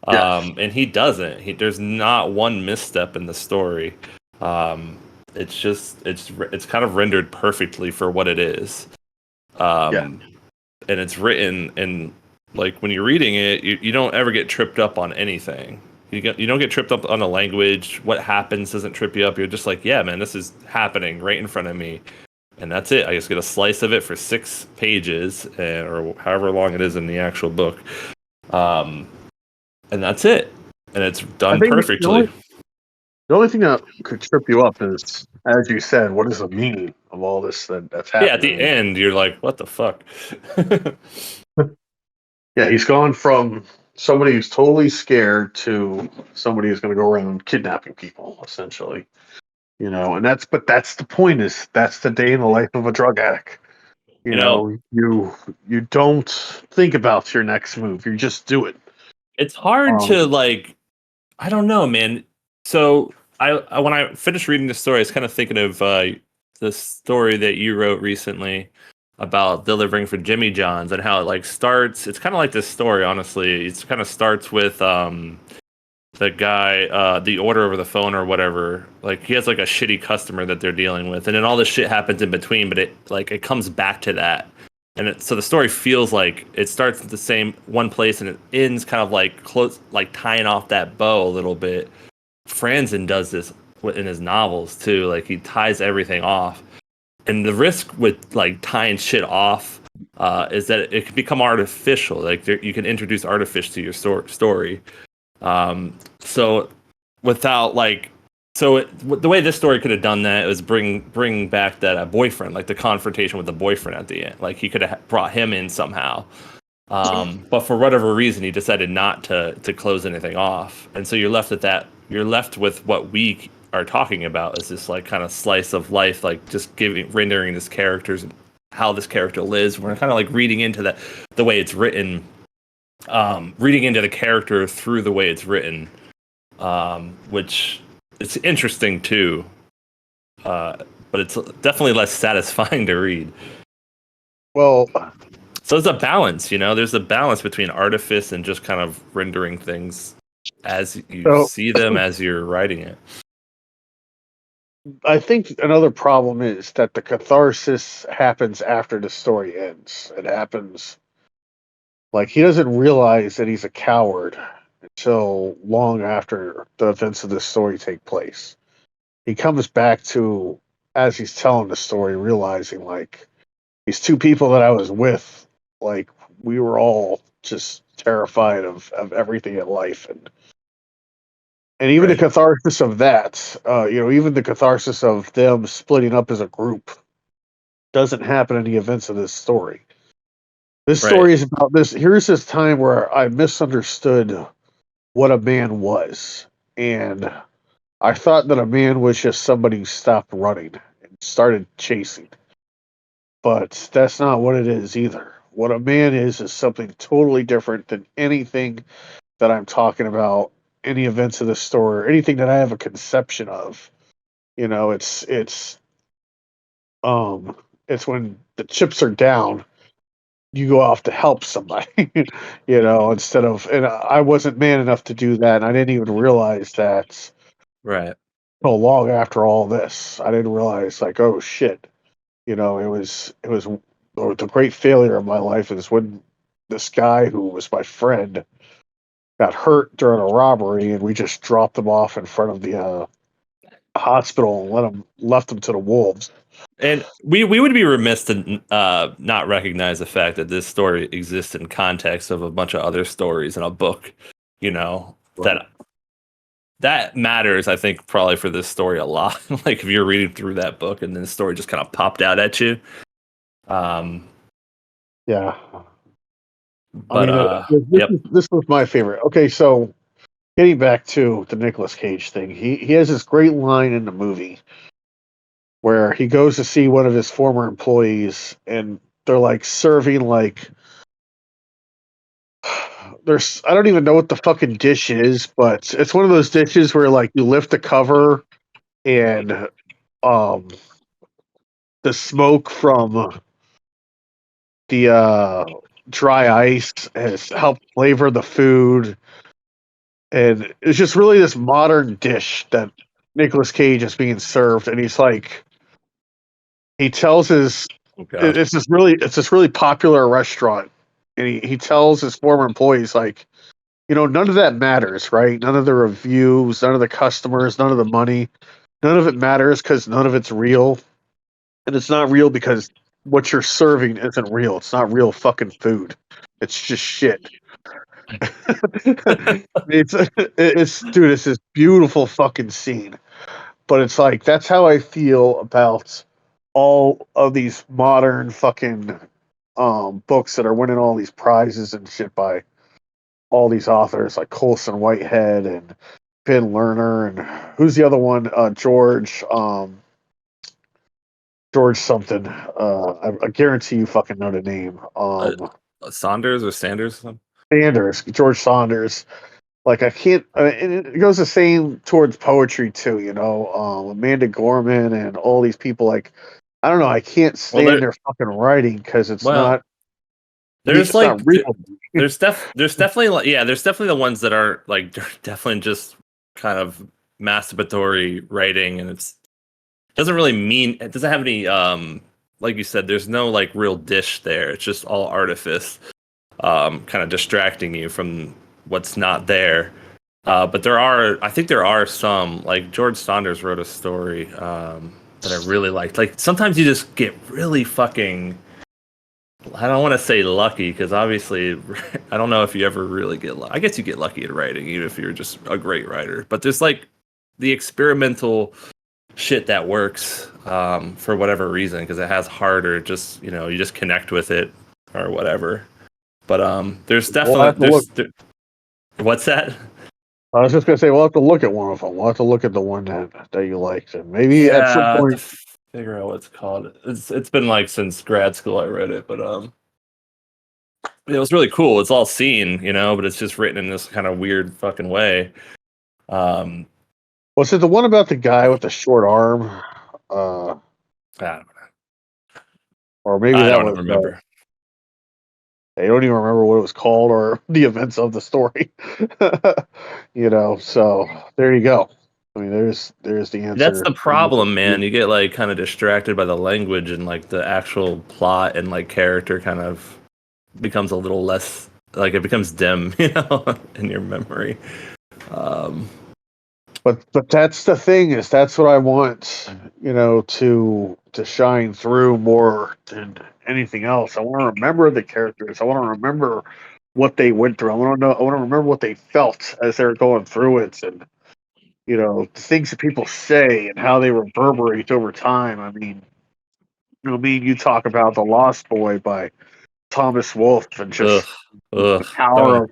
yes, And he doesn't. There's not one misstep in the story. Um, it's just it's kind of rendered perfectly for what it is. yeah, Um, and it's written and like when you're reading it, you don't ever get tripped up on anything. You don't get tripped up on the language. What happens doesn't trip you up. You're just like, yeah, man, this is happening right in front of me, and that's it. I just get a slice of it for 6 pages, or however long it is in the actual book, um, and that's it. And it's I done think perfectly. the only thing that could trip you up is, as you said, what is the meaning of all this that's Yeah, at the happening? end, you're like, what the fuck? Yeah, he's gone from somebody who's totally scared to somebody who's going to go around kidnapping people, essentially. You know, and that's the point is that's the day in the life of a drug addict. You you know, know, you don't think about your next move. You just do it. it's hard Um, to like I don't know, man. So I when I finished reading the story, I was kind of thinking of the story that you wrote recently about delivering for Jimmy John's and how it like starts. It's kind of like this story, honestly. It kind of starts with the guy, the order over the phone or whatever. Like he has like a shitty customer that they're dealing with, and then all this shit happens in between. But it comes back to that. So the story feels like it starts at the same one place and it ends kind of like close, like tying off that bow a little bit. Franzen does this in his novels too. Like he ties everything off, and the risk with like tying shit off is that it can become artificial. Like you can introduce artifice to your story. So without like the way this story could have done that was bring back that boyfriend, like the confrontation with the boyfriend at the end. Like he could have brought him in somehow, but for whatever reason he decided not to close anything off, and so you're left at that. You're left with what we are talking about is this like kind of slice of life, like just rendering this characters how this character lives. We're kind of like reading into that the way it's written. reading into the character through the way it's written, which it's interesting too. But it's definitely less satisfying to read. Well, So there's a balance, you know. There's a balance between artifice and just kind of rendering things as you so see them as you're writing it. I think another problem is that the catharsis happens after the story ends. It happens like he doesn't realize that he's a coward until long after the events of this story take place. He comes back to, as he's telling the story, realizing like these two people that I was with, like we were all just terrified of everything in life, and even the Right. catharsis of that, even the catharsis of them splitting up as a group doesn't happen in the events of this story. This Right. story is about this. Here's this time where I misunderstood what a man was, and I thought that a man was just somebody who stopped running and started chasing. But that's not what it is either. What a man is something totally different than anything that I'm talking about, any events of the story, or anything that I have a conception of. You know, um it's when the chips are down, you go off to help somebody, instead of, and I wasn't man enough to do that, and I didn't even realize that Right. till long after all this. I didn't realize like, oh shit, it was the great failure of my life is when this guy who was my friend got hurt during a robbery, and we just dropped him off in front of the hospital and left him to the wolves. And we would be remiss to not recognize the fact that this story exists in context of a bunch of other stories in a book. You know Right. that matters. I think probably for this story a lot. Like if you're reading through that book and then the story just kind of popped out at you. Um, Yeah. I but mean, yep. this was my favorite. Okay, so getting back to the Nicolas Cage thing, he has this great line in the movie where he goes to see one of his former employees, and they're like serving like there's I don't even know what the fucking dish is, but it's one of those dishes where like you lift the cover and um the smoke from the dry ice has helped flavor the food, and it's just really this modern dish that Nicolas Cage is being served, and he's like he tells his Oh God. it's this really popular restaurant, and he tells his former employees like, none of that matters, right? None of the reviews, none of the customers, none of the money, none of it matters because none of it's real, and it's not real because what you're serving isn't real. It's not real fucking food. It's just shit. It's dude, it's this beautiful fucking scene. But it's like that's how I feel about all of these modern fucking books that are winning all these prizes and shit by all these authors like Colson Whitehead and Ben Lerner, and who's the other one? George something. I guarantee you fucking know the name. Uh, Saunders or Sanders? Sanders, George Saunders. Like I can't. And it goes the same towards poetry too. Amanda Gorman and all these people. Like I don't know. I can't Well, stand their fucking writing because it's well, not. there's It's not like real. there's definitely like yeah, there's definitely the ones that are like definitely just kind of masturbatory writing, and doesn't really mean it doesn't have any like you said, there's no like real dish there. It's just all artifice, kind of distracting you from what's not there. But I think there are some like George Saunders wrote a story that I really liked. Like sometimes you just get really fucking I don't want to say lucky because obviously I don't know if you ever really get lucky. I guess you get lucky at writing even if you're just a great writer. But there's like the experimental shit that works for whatever reason because it has heart or just you just connect with it or whatever. But there's We'll have definitely to look. what's that? I was just gonna say we'll have to look at one of them. We'll have to look at the one that you liked, and maybe at some Yeah, I have to point. figure out what it's called. It's been like since grad school I read it, but it was really cool. It's all seen, but it's just written in this kind of weird fucking way. Um, Was it the one about the guy with the short arm? Uh, I or maybe I that don't was. remember. I don't even remember what it was called or the events of the story. So there you go. I mean, there's the That's answer. the problem, man. You get like kind of distracted by the language and like the actual plot and like character kind of becomes a little less like it becomes dim, in your memory. Um, But that's the thing is that's what I want, to shine through more than anything else. I want to remember the characters. I want to remember what they went through. I want to know. I want to remember what they felt as they're going through it, and the things that people say and how they reverberate over time. I mean, you talk about The Lost Boy by Thomas Wolfe and ugh, just ugh. the power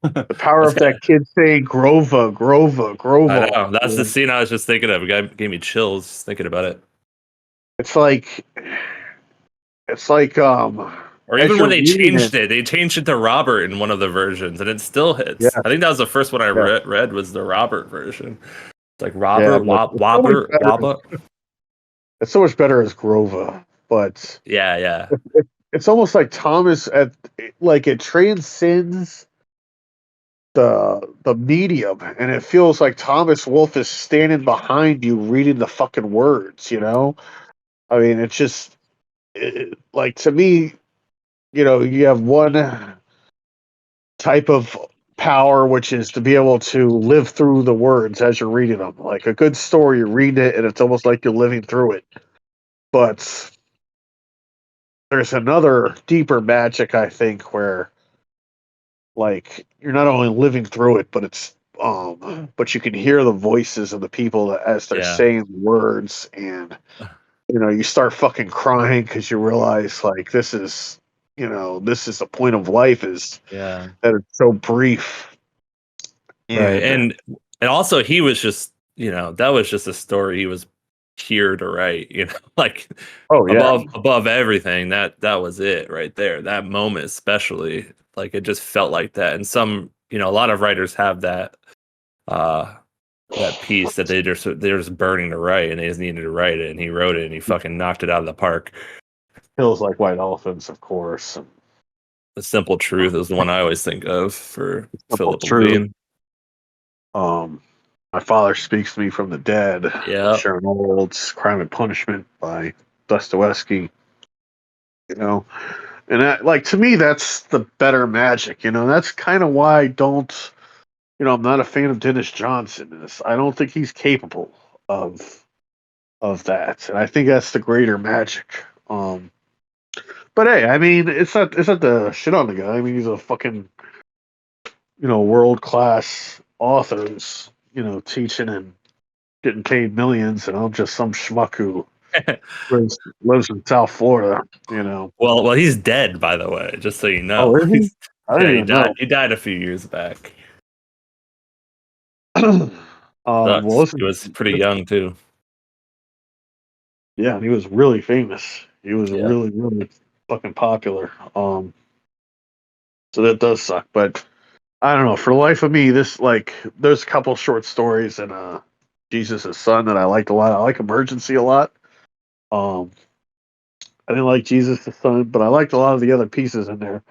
Don't. of that kid saying Grova, Grova, I Grova. know. That's the scene I was just thinking of. It gave me chills just thinking about it. It's like Or as even when you're they reading changed it, it, they changed it to Robert in one of the versions, and it still hits. yeah, I think that was the first one I yeah, read was the Robert version. It's like yeah, Robert, but Wobber, Wabba. it's so much better as Grova, but Yeah, yeah, it's almost like Thomas like it transcends the medium, and it feels like Thomas Wolfe is standing behind you reading the fucking words. I mean, it's just like to me, you have one type of power, which is to be able to live through the words as you're reading them. Like a good story, you're reading it, and it's almost like you're living through it. But there's another deeper magic, I think, where like you're not only living through it, but you can hear the voices of the people as they're yeah, saying the words, and you start fucking crying because you realize like this is the point of life is yeah. that it's so brief. Right, And and also he was just that was just a story he was here to write. Like oh yeah, above everything. That was it right there. That moment especially, like it just felt like that. And some a lot of writers have uh that piece that they're just burning to write, and they just needed to write it, and he wrote it, and he fucking knocked it out of the park. Hills Like White Elephants, of course. The Simple Truth is the one I always think of for Simple Philip Truth. Levine. Um, My Father Speaks to Me from the Dead, Yeah. Sharon Olds, Crime and Punishment by Dostoevsky. You know, and that, like to me, that's the better magic. That's kind of why I don't. I'm not a fan of Dennis Johnson. I don't think he's capable of that, and I think that's the greater magic. But hey, I mean, it's not the shit on the guy. I mean, he's a fucking world class authors, teaching and getting paid millions, and I'm just some schmuck who lives in South Florida. Well, he's dead, by the way, just so you Oh, know. is he? I Yeah, didn't he even died. know. He died a few years back. Well, Sucks. He listen, was pretty young too. yeah, he was really famous. He was Yeah. really, really fucking popular. So that does suck, but I don't know. For the life of me, this like there's a couple short stories in Jesus' Son that I liked a lot. I like Emergency a lot. Um, I didn't like Jesus' Son, but I liked a lot of the other pieces in there.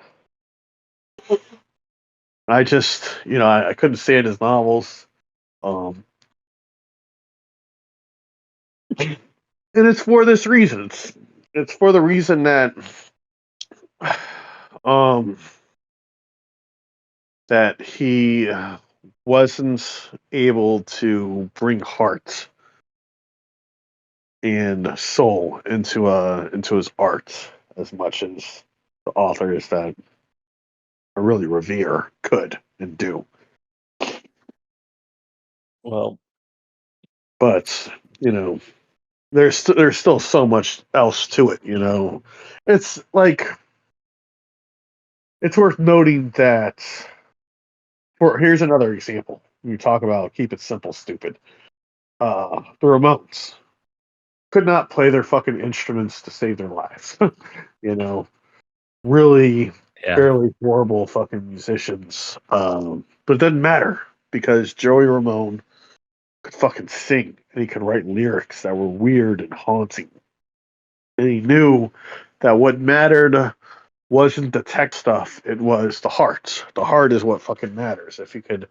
I just, I couldn't stand his novels. Um, and it's for this reason. It's for the reason that, um, that he wasn't able to bring heart and soul into his art as much as the authors that I really revere could and do. Well, But there's still so much else to it. It's like it's worth noting that. For here's another example. You talk about keep it simple, stupid. The Ramones could not play their fucking instruments to save their lives. you know, really Yeah. fairly horrible fucking musicians. But it doesn't matter because Joey Ramone could fucking sing and he could write lyrics that were weird and haunting. And he knew that what mattered wasn't the tech stuff, it was the heart. The heart is what fucking matters. If you could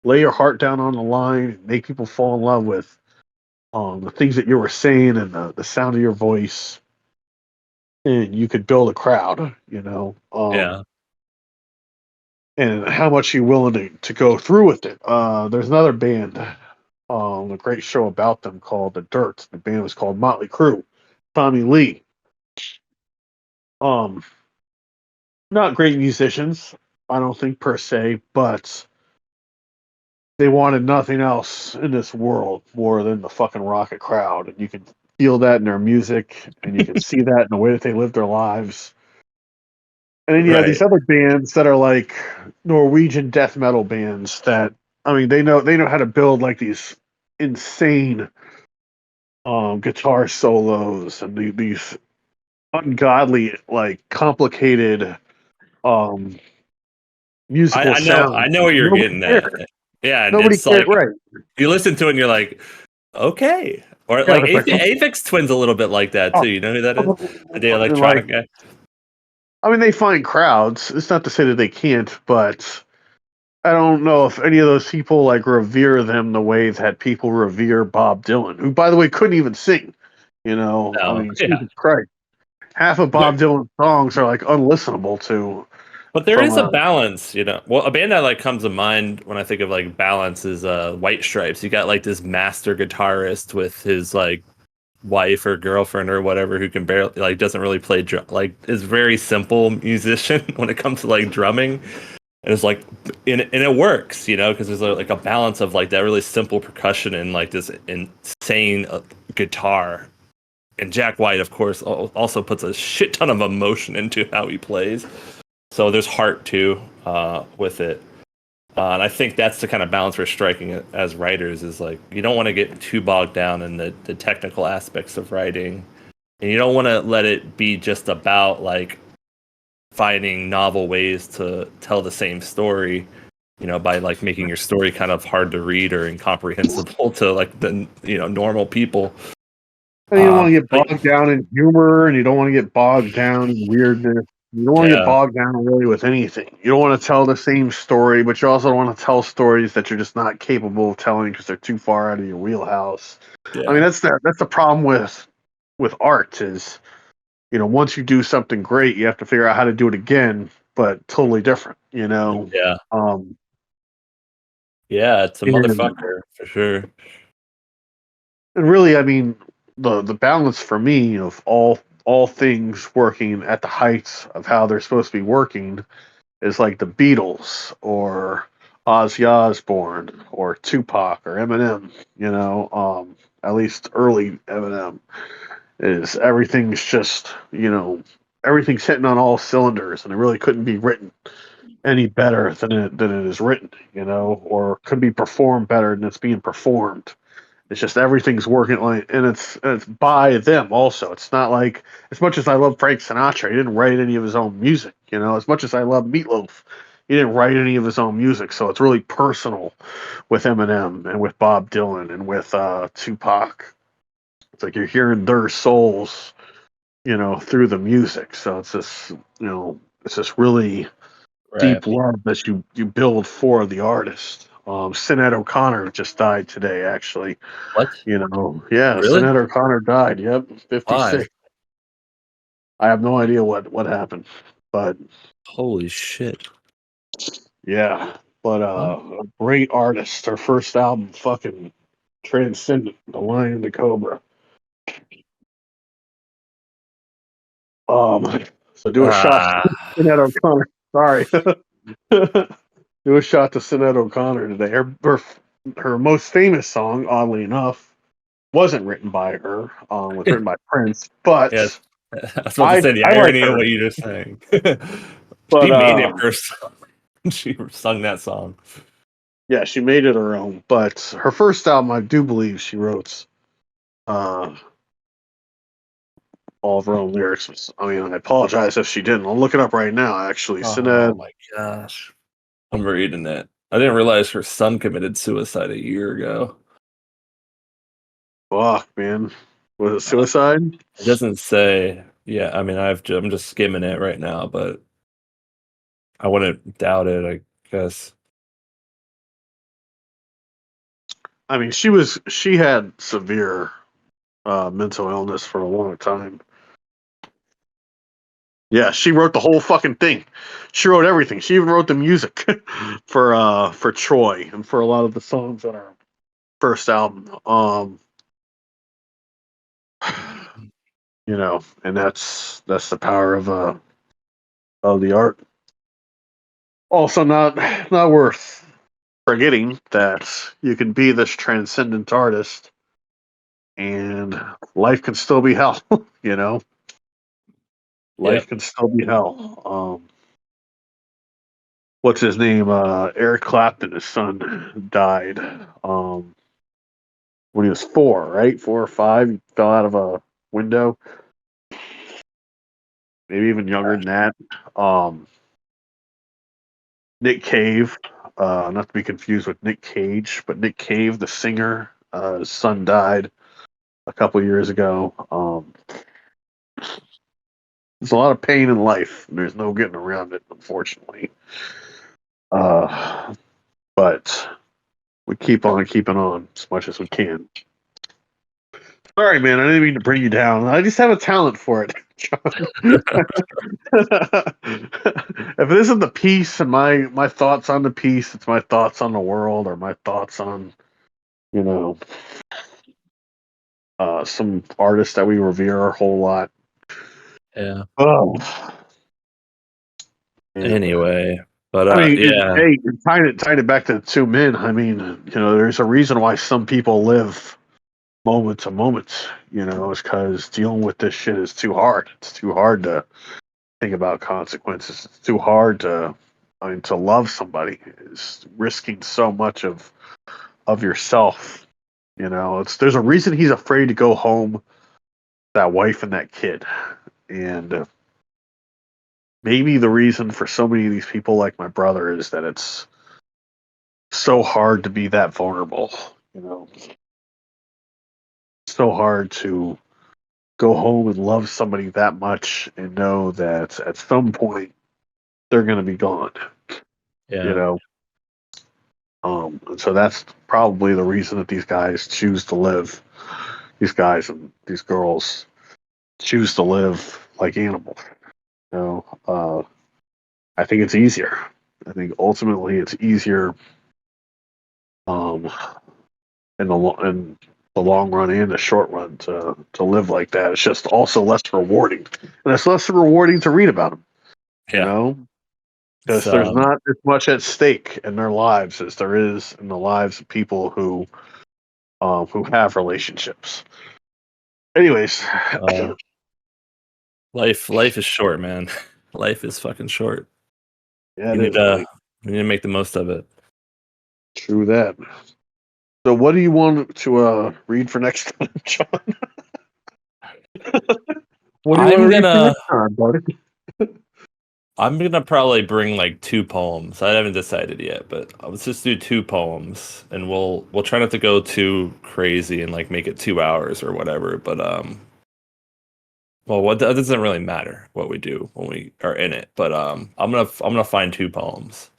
lay your heart down on the line and make people fall in love with the things that you were saying and the sound of your voice, and you could build a crowd, Yeah. and how much you're willing to go through with it. There's another band, a great show about them called The Dirt. The band was called Motley Crue. Tommy Lee. Um, Not great musicians, I don't think per se, but they wanted nothing else in this world more than the fucking rocket crowd, and you can feel that in their music, and you can see that in the way that they live their lives. And then you have Right. these other bands that are like Norwegian death metal bands that I mean they know how to build like these insane guitar solos and these ungodly like complicated um musical I sounds. know what you're Nobody getting cares. at. Yeah, and Nobody it's cares, like right? you listen to it and you're like, okay. Or Yeah, like it's like Aphex Twin's a little bit like that too. You know who that is? The and like electronic guy. I mean they find crowds. It's not to say that they can't, but I don't know if any of those people like revere them the way that people revere Bob Dylan, who, by the way, couldn't even sing. I No. mean, Yeah. Jesus Christ, half of There, Bob Dylan's songs are like unlistenable to but there from is a a. balance, you know. Well, a band that like comes to mind when I think of like balance is White Stripes. You got like this master guitarist with his like wife or girlfriend or whatever who can barely like doesn't really play like is very simple musician when it comes to like drumming. And it's like and it works, you know, because there's like a balance of like that really simple percussion and like this insane guitar. And Jack White, of course, also puts a shit ton of emotion into how he plays. So there's heart too with it. And I think that's the kind of balance we're striking as writers is like you don't want to get too bogged down in the technical aspects of writing, and you don't want to let it be just about like finding novel ways to tell the same story, you know, by like making your story kind of hard to read or incomprehensible to like the normal people. And you don't want to get But bogged down in humor, and you don't want to get bogged down in weirdness. You don't want to get yeah, bogged down really with anything. You don't want to tell the same story, but you also don't want to tell stories that you're just not capable of telling because they're too far out of your wheelhouse. I mean, yeah, that's the problem with art is once you do something great, you have to figure out how to do it again, but totally different. yeah, Um, yeah. It's a and, motherfucker for sure. and really, I mean, the balance for me of all things working at the heights of how they're supposed to be working is like the Beatles or Ozzy Osbourne or Tupac or Eminem. At least early Eminem is everything's just everything's hitting on all cylinders, and it really couldn't be written any better than it is written, or could be performed better than it's being performed. It's just everything's working like, and it's by them also. It's not like as much as I love Frank Sinatra, he didn't write any of his own music. As much as I love Meatloaf, he didn't write any of his own music. So it's really personal with Eminem and with Bob Dylan and with Tupac. It's like you're hearing their souls, through the music. So it's this really Right. deep love that you build for the artist. Sinead O'Connor just died today, actually. What? Yeah, Really? Sinead O'Connor died. Yep, Why? 56. I have no idea what happened, but Holy shit. yeah, but What? a great artist. Her first album, fucking transcendent. The Lion and the Cobra. Um, so do a shot to Ah. Sinead O'Connor. Sorry, do a shot to Sinead O'Connor today. Her most famous song, oddly enough, wasn't written by her. Was written by Prince, Yeah, but I was about to I say the I like irony of her. what you just saying. But She made it herself. She sung that song. yeah, she made it her own. But her first album, I do believe she wrote uh, all of her own lyrics. I mean, I apologize if she didn't. I'll look it up right now, actually. Oh Synod. my gosh. I'm reading it. I didn't realize her son committed suicide a year ago. Fuck, man. Was it Uh, suicide? it doesn't say. Yeah, I mean, I'm just skimming it right now, but I wouldn't doubt it, I guess. I mean, she had severe mental illness for a long time. Yeah, she wrote the whole fucking thing. She wrote everything. She even wrote the music for Troy and for a lot of the songs on her first album. And that's the power of the art. Also, not worth forgetting that you can be this transcendent artist and life can still be hell. you know, life Yep. can still be hell. What's his name? Eric Clapton, his son, died when he was 4, right? 4 or 5. He fell out of a window. Maybe even younger than that. Nick Cave, not to be confused with Nick Cage, but Nick Cave, the singer, his son died a couple years ago. There's a lot of pain in life. And there's no getting around it, unfortunately. But we keep on keeping on as much as we can. Sorry, man. I didn't mean to bring you down. I just have a talent for it, John. If it isn't the piece and my thoughts on the piece, it's my thoughts on the world or my thoughts on you know some artists that we revere a whole lot. Yeah. Oh, and Anyway, but I mean, yeah, hey, tying it back to the 2 men. I mean, there's a reason why some people live moment to moment. It's because dealing with this shit is too hard. It's too hard to think about consequences. It's too hard to love somebody. Is risking so much of yourself. There's a reason he's afraid to go home, that wife and that kid, and maybe the reason for so many of these people, like my brother, is that it's so hard to be that vulnerable. So hard to go home and love somebody that much and know that at some point they're going to be gone. You yeah, know, and so that's probably the reason that these guys choose to live. These guys and these girls choose to live like animals. I think it's easier. I think ultimately it's easier um, in the long run and the short run to live like that. It's just also less rewarding, and it's less rewarding to read about them. You yeah. know, It's because there's not as much at stake in their lives as there is in the lives of people who have relationships. Anyways, uh, life is short, man. Life is fucking short. yeah, You it need is, to buddy. you need to make the most of it. True that. So, what do you want to read for next time, John? What do you want to I'm read for gonna next time, buddy? I'm gonna probably bring like 2 poems. I haven't decided yet, but let's just do 2 poems, and we'll try not to go too crazy and like make it 2 hours or whatever. But well, what that doesn't really matter what we do when we are in it. But I'm gonna find 2 poems.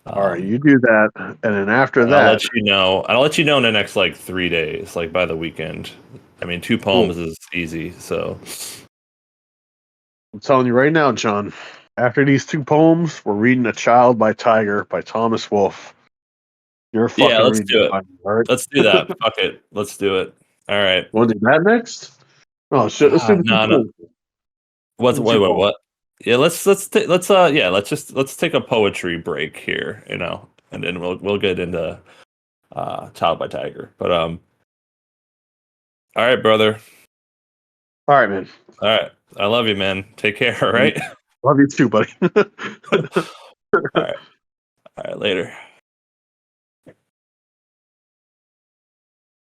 All right, Um, you do that, and then after and I'll that, let you know. I'll let you know in the next like 3 days, like by the weekend. I mean, two cool. poems is easy, so I'm telling you right now, John. After these 2 poems, we're reading "A Child by Tiger" by Thomas Wolfe. You're yeah, fucking let's reading do it, it. all right? Let's do that. Fuck it. Let's do it. All right. Want to do that next? Oh shit! Let's do the two No, no. poems. What's The wait, two wait, poems. what? Yeah, yeah, let's take a poetry break here, and then we'll get into Child by Tiger. But all right, brother. All right, man. All right. I love you, man. Take care, all right? Love you too, buddy. All right. All right, later.